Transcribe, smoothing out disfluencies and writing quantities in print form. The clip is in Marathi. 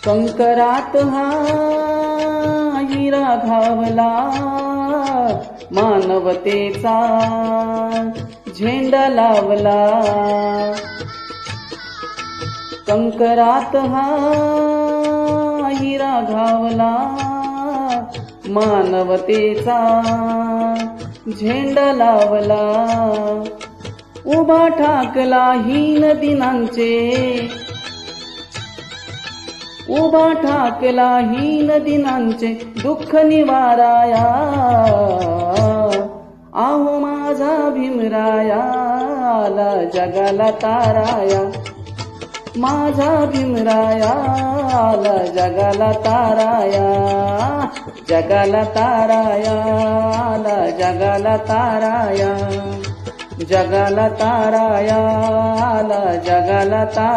कंकरात हा हिरा घावला, मानवतेचा झेंडा लावला. कंकरात हा हिरा घावला, मानवतेचा झेंडा लावला. उभा ठाकला हीन दिनांचे, उभा ठाकला हीन दिनांचे दुःख निवाराया. आहो माझा भीमराया, आला जगाला ताराया. माझा भीमराया, आला जगाला ताराया. जगाला ताराया, आला जगाला ताराया. जगाला ताराया, आला जगाला तारा.